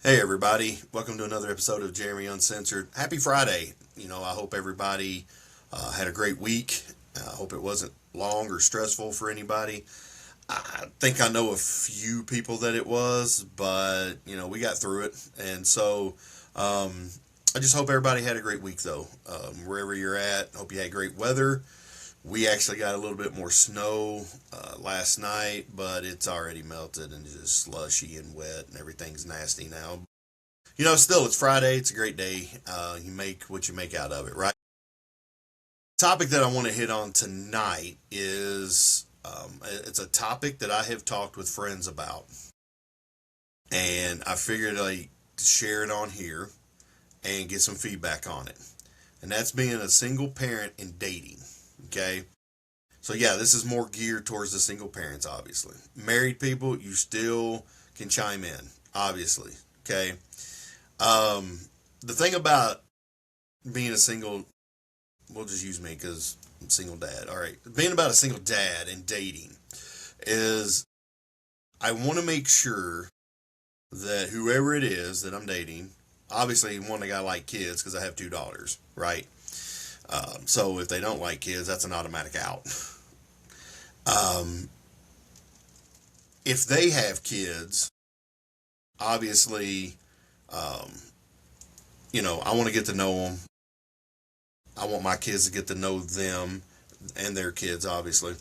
Hey everybody, welcome to another episode of Jeremy Uncensored. Happy Friday. I hope everybody had a great week. I hope it wasn't long or stressful for anybody. I think I know a few people that it was, but we got through it. And so I just hope everybody had a great week though. Wherever you're at, hope you had great weather. We actually got a little bit more snow last night, but it's already melted and just slushy and wet, and everything's nasty now. Still, it's Friday. It's a great day. You make what you make out of it, right? Topic that I want to hit on tonight is it's a topic that I have talked with friends about, and I figured I'd share it on here and get some feedback on it. And that's being a single parent and dating. Okay. So, yeah, this is more geared towards the single parents, obviously. Married people, you still can chime in, obviously. Okay. The thing about being a single, we'll just use me because I'm a single dad. All right. Being about a single dad and dating is I want to make sure that whoever it is that I'm dating, obviously, one, they got to like kids because I have two daughters, right? So if they don't like kids, that's an automatic out. Um, if they have kids, obviously, um, I want to get to know them. I want my kids to get to know them and their kids, obviously.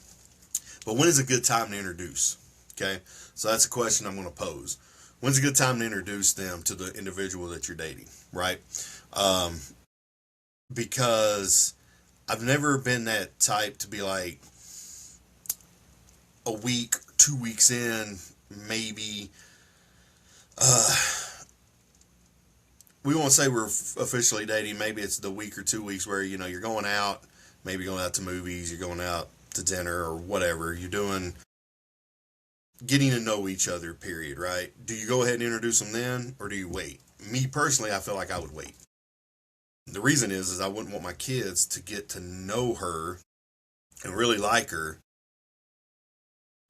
But when is a good time to introduce? Okay, so that's a question I'm going to pose. When's a good time to introduce them to the individual that you're dating, right? Um, because I've never been that type to be like a week, 2 weeks in, maybe. Uh, we won't say we're officially dating. Maybe it's the week or 2 weeks where you're going out, maybe going out to movies, you're going out to dinner or whatever. You're doing getting to know each other. Period. Right? Do you go ahead and introduce them then, or do you wait? Me personally, I feel like I would wait. The reason is I wouldn't want my kids to get to know her and really like her,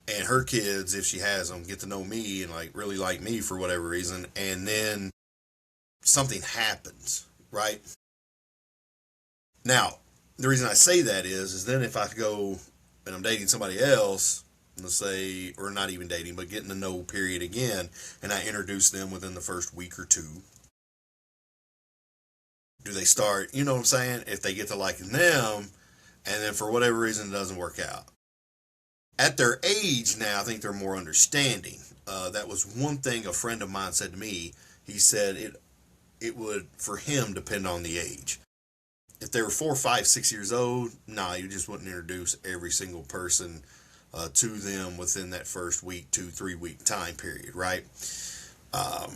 and her kids, if she has them, get to know me and like really like me for whatever reason, and then something happens, right? Now, the reason I say that is then if I go and I'm dating somebody else, let's say, or not even dating, but getting to know period again, and I introduce them within the first week or two, do they start, you know what I'm saying? If they get to liking them, and then for whatever reason it doesn't work out. At their age now, I think they're more understanding. That was one thing a friend of mine said to me. He said it would for him depend on the age. If they were 4, 5, 6 years old, nah, you just wouldn't introduce every single person to them within that first week, 2, 3 week time period, right? Um,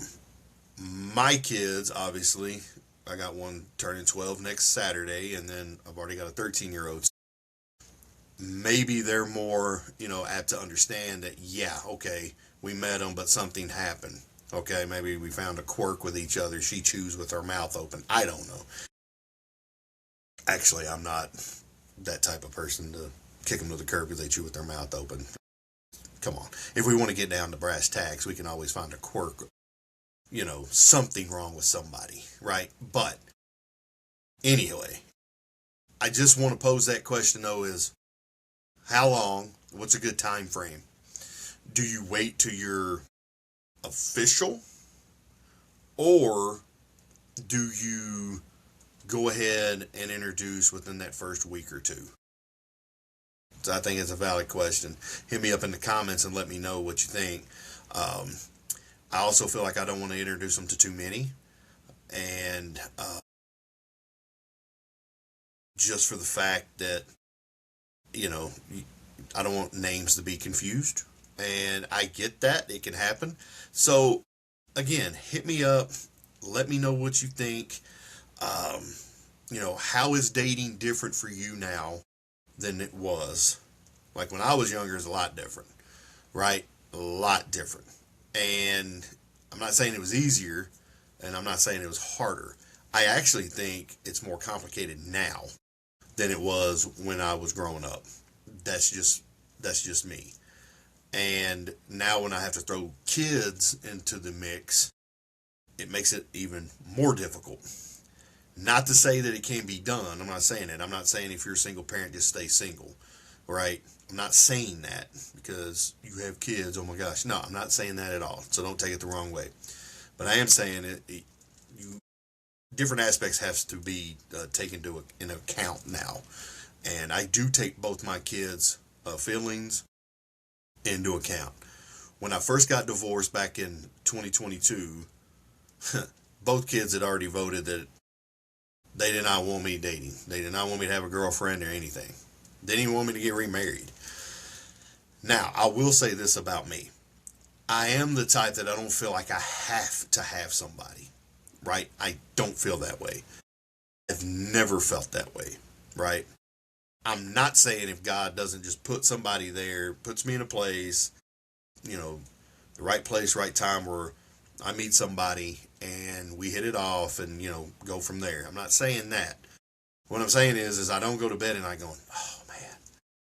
my kids, obviously, I got one turning 12 next Saturday, and then I've already got a 13-year-old. Maybe they're more, apt to understand that, yeah, okay, we met them, but something happened. Okay, maybe we found a quirk with each other. She chews with her mouth open. I don't know. Actually, I'm not that type of person to kick them to the curb because they chew with their mouth open. Come on. If we want to get down to brass tacks, we can always find a quirk, something wrong with somebody, right? But anyway, I just want to pose that question though is how long? What's a good time frame? Do you wait till you're official, or do you go ahead and introduce within that first week or two? So I think it's a valid question. Hit me up in the comments and let me know what you think. Um, I also feel like I don't want to introduce them to too many, and just for the fact that you know I don't want names to be confused, and I get that it can happen. So again, hit me up. Let me know what you think. Um, how is dating different for you now than it was? Like when I was younger, it's a lot different, right? A lot different. And I'm not saying it was easier, and I'm not saying it was harder. I actually think it's more complicated now than it was when I was growing up. That's just that's just me. And now when I have to throw kids into the mix, it makes it even more difficult. Not to say that it can't be done. I'm not saying it. I'm not saying if you're a single parent, just stay single, right? I'm not saying that because you have kids. Oh my gosh. No, I'm not saying that at all. So don't take it the wrong way. But I am saying you different aspects have to be taken into account now. And I do take both my kids' feelings into account. When I first got divorced back in 2022, both kids had already voted that they did not want me dating. They did not want me to have a girlfriend or anything. They didn't even want me to get remarried. Now, I will say this about me. I am the type that I don't feel like I have to have somebody, right? I don't feel that way. I've never felt that way, right? I'm not saying if God doesn't just put somebody there, puts me in a place, the right place, right time where I meet somebody and we hit it off and, go from there. I'm not saying that. What I'm saying is I don't go to bed and I go, oh man,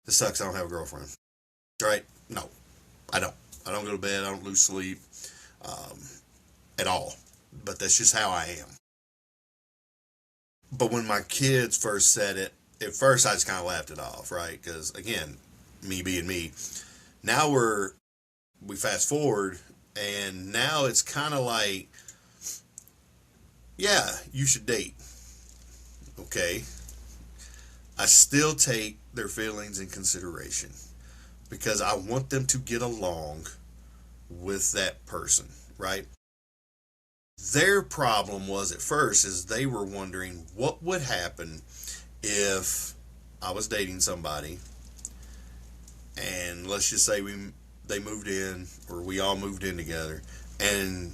this sucks. I don't have a girlfriend. Right? No, I don't. I don't go to bed. I don't lose sleep at all. But that's just how I am. But when my kids first said it, at first I just kind of laughed it off, right? Because again, me being me. Now we fast forward, and now it's kind of like, yeah, you should date. Okay. I still take their feelings in consideration because I want them to get along with that person, right? Their problem was at first is they were wondering what would happen if I was dating somebody and let's just say they moved in or we all moved in together and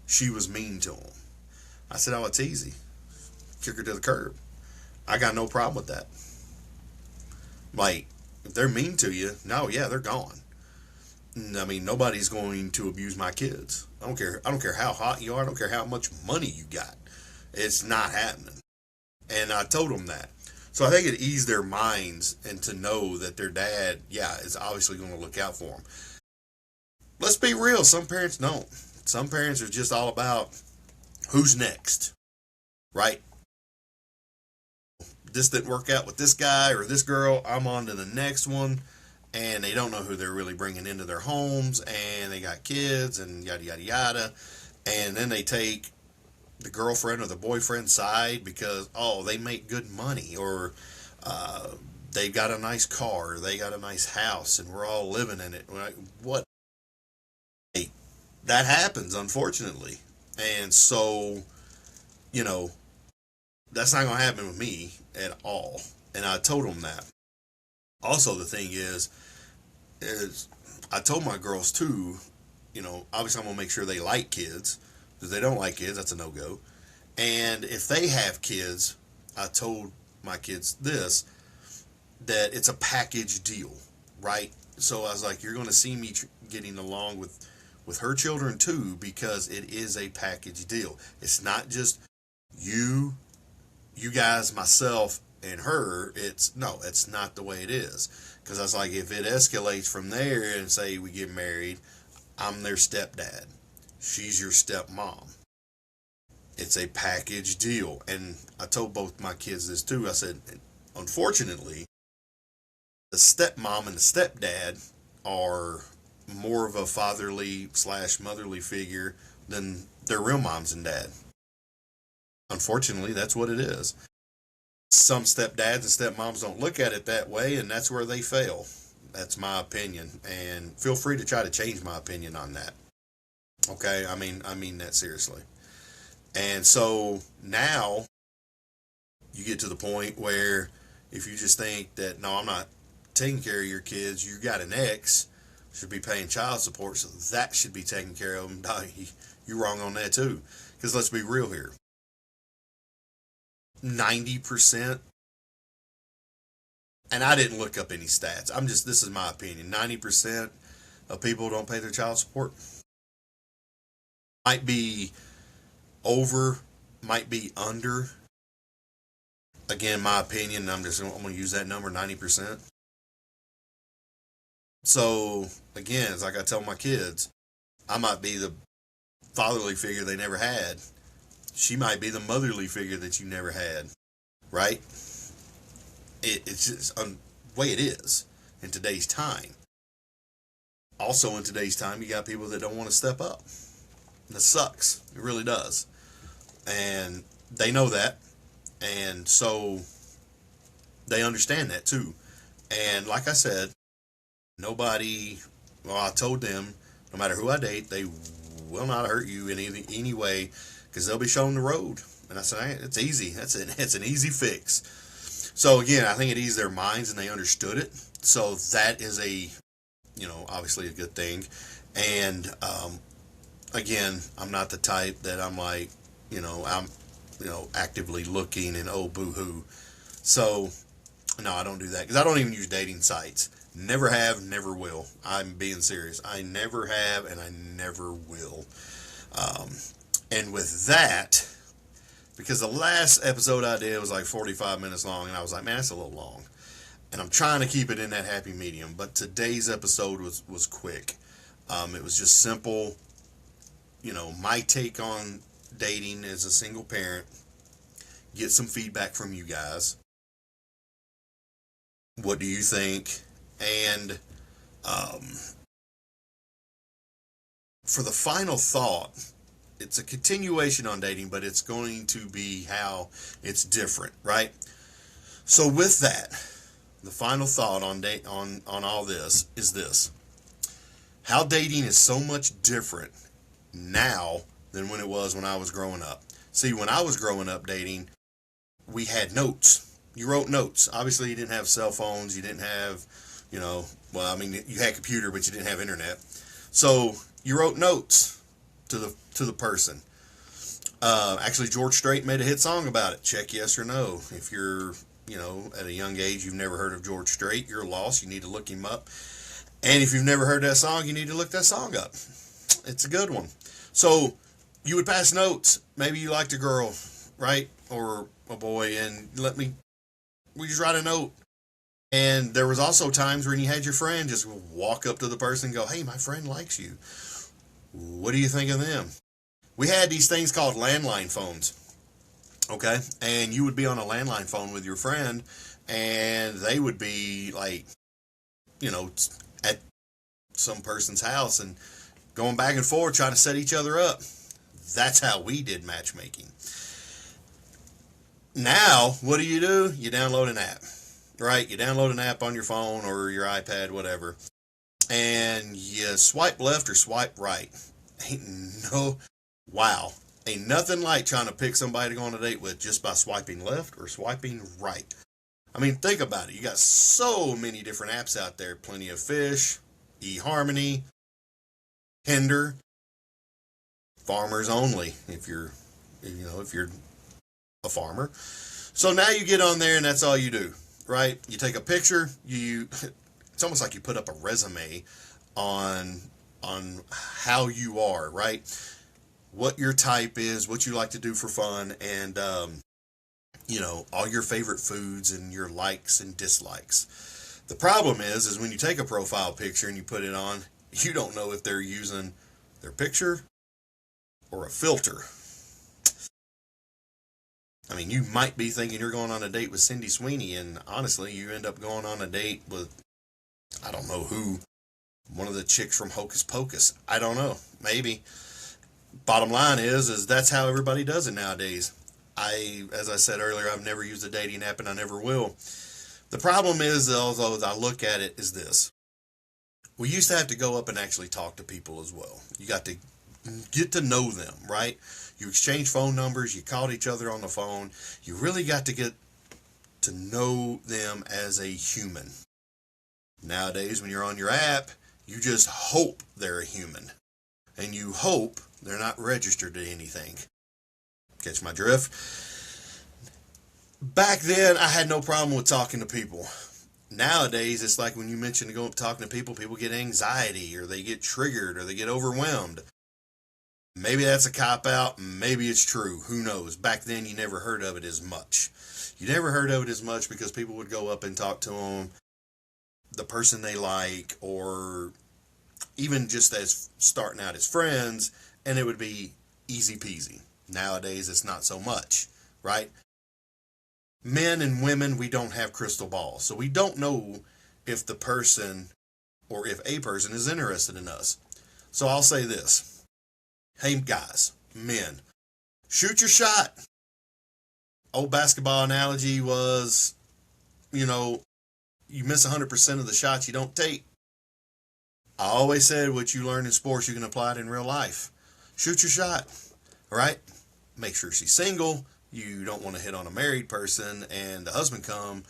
she was mean to them. I said, oh, it's easy. Kick her to the curb. I got no problem with that. Like, if they're mean to you, no, yeah, they're gone. I mean, nobody's going to abuse my kids. I don't care. I don't care how hot you are. I don't care how much money you got. It's not happening. And I told them that. So I think it eased their minds and to know that their dad, yeah, is obviously going to look out for them. Let's be real. Some parents don't. Some parents are just all about who's next, right? This didn't work out with this guy or this girl. I'm on to the next one. And they don't know who they're really bringing into their homes. And they got kids and yada, yada, yada. And then they take the girlfriend or the boyfriend's side because, oh, they make good money. Or they've got a nice car. Or they got a nice house. And we're all living in it. What? Hey, that happens, unfortunately. And so, that's not going to happen with me at all. And I told them that. Also, the thing is I told my girls too, obviously I'm going to make sure they like kids. If they don't like kids, that's a no-go. And if they have kids, I told my kids this, that it's a package deal, right? So I was like, you're going to see me getting along with her children too, because it is a package deal. It's not just you guys, myself, and her. It's not the way it is. Because I was like, if it escalates from there and say we get married, I'm their stepdad. She's your stepmom. It's a package deal. And I told both my kids this too. I said, unfortunately, the stepmom and the stepdad are more of a fatherly/motherly figure than their real moms and dad. Unfortunately, that's what it is. Some stepdads and stepmoms don't look at it that way, and that's where they fail. That's my opinion, and feel free to try to change my opinion on that. Okay, I mean that seriously. And so now you get to the point where if you just think that, no, I'm not taking care of your kids, you got an ex, should be paying child support, so that should be taken care of. No, you're wrong on that too. Because let's be real here. 90%, and I didn't look up any stats. This is my opinion. 90% of people don't pay their child support. Might be over, might be under. Again, my opinion, I'm going to use that number, 90%. So, again, it's like I tell my kids, I might be the fatherly figure they never had. She might be the motherly figure that you never had, right? It's just the way it is in today's time. Also, in today's time, you got people that don't want to step up. That sucks. It really does. And they know that. And so they understand that too. And like I said, nobody, well, I told them, no matter who I date, they will not hurt you in any way because they'll be shown the road. And I said, hey, it's easy. It's an easy fix. So again, I think it eased their minds and they understood it. So that is obviously a good thing. And again, I'm not the type that I'm like, I'm actively looking and oh boo hoo. So no, I don't do that because I don't even use dating sites. Never have, never will. I'm being serious. I never have and I never will. And with that, because the last episode I did was like 45 minutes long, and I was like, man, that's a little long. And I'm trying to keep it in that happy medium. But today's episode was quick. It was just simple. My take on dating as a single parent. Get some feedback from you guys. What do you think? And for the final thought, it's a continuation on dating, but it's going to be how it's different, right? So with that, the final thought on all this is this. How dating is so much different now than when it was when I was growing up. See, when I was growing up dating, we had notes. You wrote notes. Obviously, you didn't have cell phones. You didn't have, you had computer, but you didn't have internet. So you wrote notes to the person. Actually, George Strait made a hit song about it. Check yes or no. If you're, at a young age, you've never heard of George Strait, you're lost. You need to look him up. And if you've never heard that song, you need to look that song up. It's a good one. So you would pass notes. Maybe you liked a girl, right? Or a boy, and we just write a note. And there was also times when you had your friend just walk up to the person and go, hey, my friend likes you. What do you think of them? We had these things called landline phones. Okay? And you would be on a landline phone with your friend, and they would be like, at some person's house and going back and forth trying to set each other up. That's how we did matchmaking. Now, what do? You download an app, right? You download an app on your phone or your iPad, whatever, and you swipe left or swipe right. Ain't nothing like trying to pick somebody to go on a date with just by swiping left or swiping right. I mean, think about it. You got so many different apps out there. Plenty of Fish, eHarmony, Tinder, Farmers Only, if you're a farmer. So now you get on there and that's all you do, right? You take a picture, it's almost like you put up a resume on how you are, right? What your type is, what you like to do for fun, and all your favorite foods and your likes and dislikes. The problem is when you take a profile picture and you put it on, you don't know if they're using their picture or a filter. I mean, you might be thinking you're going on a date with Cindy Sweeney, and honestly, you end up going on a date with, I don't know who, one of the chicks from Hocus Pocus. I don't know. Maybe. Bottom line is that's how everybody does it nowadays. As I said earlier, I've never used a dating app and I never will. The problem is, although I look at it, is this. We used to have to go up and actually talk to people as well. You got to get to know them, right? You exchange phone numbers, you called each other on the phone. You really got to get to know them as a human. Nowadays, when you're on your app, you just hope they're a human. And you hope they're not registered to anything. Catch my drift? Back then, I had no problem with talking to people. Nowadays, it's like when you mention to go up talking to people, people get anxiety, or they get triggered, or they get overwhelmed. Maybe that's a cop-out, maybe it's true, who knows. Back then, you never heard of it as much. You never heard of it as much because people would go up and talk to them, the person they like, or even just as starting out as friends, and it would be easy peasy. Nowadays, it's not so much, right? Men and women, we don't have crystal balls, so we don't know if the person or if a person is interested in us. So I'll say this. Hey, guys, men, shoot your shot. Old basketball analogy was, you miss 100% of the shots you don't take. I always said what you learn in sports, you can apply it in real life. Shoot your shot, right? Make sure she's single. You don't want to hit on a married person and the husband come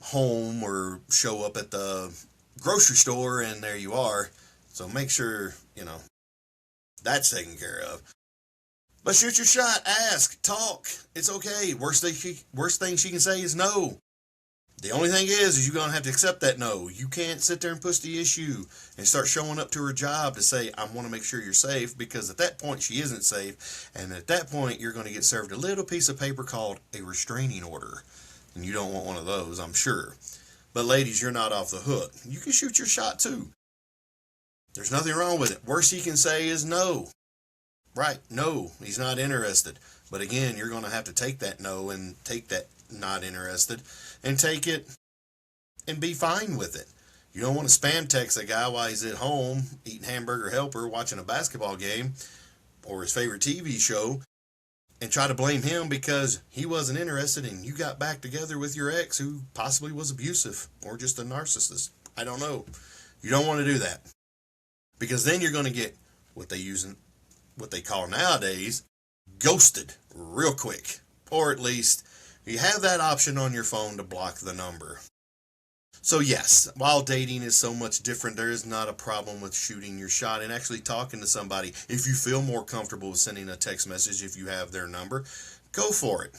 home or show up at the grocery store and there you are. So make sure, that's taken care of. But shoot your shot, ask, talk. It's okay. Worst thing she can say is no. The only thing is you're going to have to accept that no. You can't sit there and push the issue and start showing up to her job to say, I want to make sure you're safe, because at that point she isn't safe. And at that point you're going to get served a little piece of paper called a restraining order. And you don't want one of those, I'm sure. But ladies, you're not off the hook. You can shoot your shot too. There's nothing wrong with it. Worst he can say is no. Right, no, he's not interested. But again, you're going to have to take that no and take that not interested and take it and be fine with it. You don't want to spam text a guy while he's at home eating hamburger helper, watching a basketball game or his favorite TV show, and try to blame him because he wasn't interested and you got back together with your ex who possibly was abusive or just a narcissist. I don't know. You don't want to do that, because then you're going to get what they call nowadays ghosted real quick. Or at least you have that option on your phone to block the number. So yes, while dating is so much different, there is not a problem with shooting your shot and actually talking to somebody. If you feel more comfortable with sending a text message, if you have their number, go for it.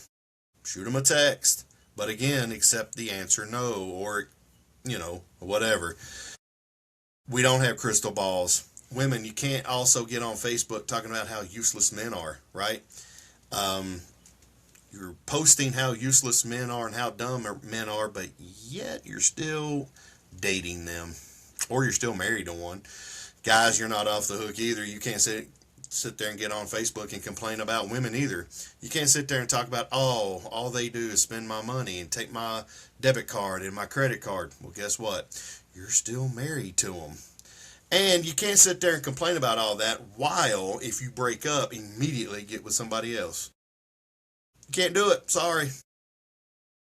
Shoot them a text. But again, accept the answer no, or, whatever. We don't have crystal balls. Women, you can't also get on Facebook talking about how useless men are, right? You're posting how useless men are and how dumb men are, but yet you're still dating them, or you're still married to one. Guys, you're not off the hook either. You can't sit there and get on Facebook and complain about women either. You can't sit there and talk about, all they do is spend my money and take my debit card and my credit card. Well, guess what? You're still married to them. And you can't sit there and complain about all that while, if you break up, immediately get with somebody else. You can't do it. Sorry.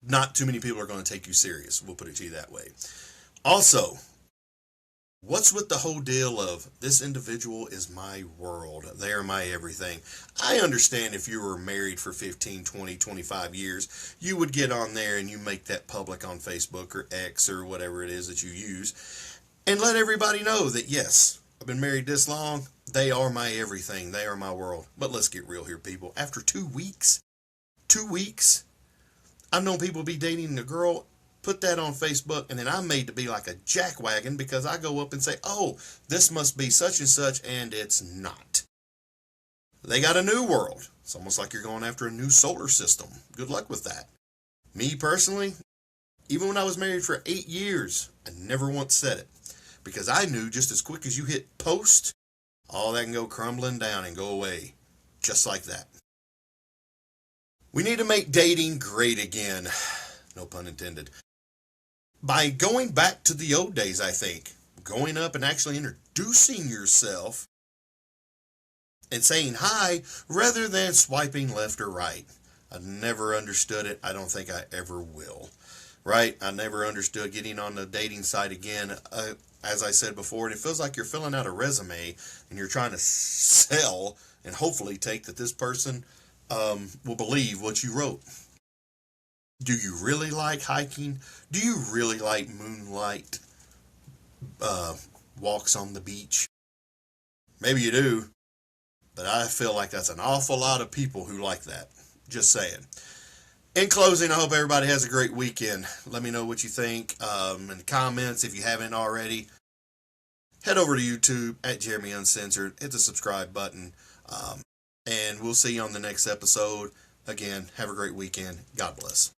Not too many people are going to take you serious. We'll put it to you that way. Also, what's with the whole deal of this individual is my world? They are my everything. I understand if you were married for 15, 20, 25 years, you would get on there and you make that public on Facebook or X or whatever it is that you use, and let everybody know that, yes, I've been married this long. They are my everything. They are my world. But let's get real here, people. After 2 weeks, I've known people be dating a girl, put that on Facebook, and then I'm made to be like a jackwagon because I go up and say, oh, this must be such and such, and it's not. They got a new world. It's almost like you're going after a new solar system. Good luck with that. Me personally, even when I was married for 8 years, I never once said it. Because I knew just as quick as you hit post, all that can go crumbling down and go away. Just like that. We need to make dating great again. No pun intended. By going back to the old days, I think. Going up and actually introducing yourself and saying hi rather than swiping left or right. I never understood it. I don't think I ever will. Right? I never understood getting on the dating site again. As I said before, it feels like you're filling out a resume and you're trying to sell and hopefully take that this person will believe what you wrote. Do you really like hiking? Do you really like moonlight walks on the beach? Maybe you do, but I feel like that's an awful lot of people who like that. Just saying. In closing, I hope everybody has a great weekend. Let me know what you think in the comments if you haven't already. Head over to YouTube at Jeremy Uncensored. Hit the subscribe button. And we'll see you on the next episode. Again, have a great weekend. God bless.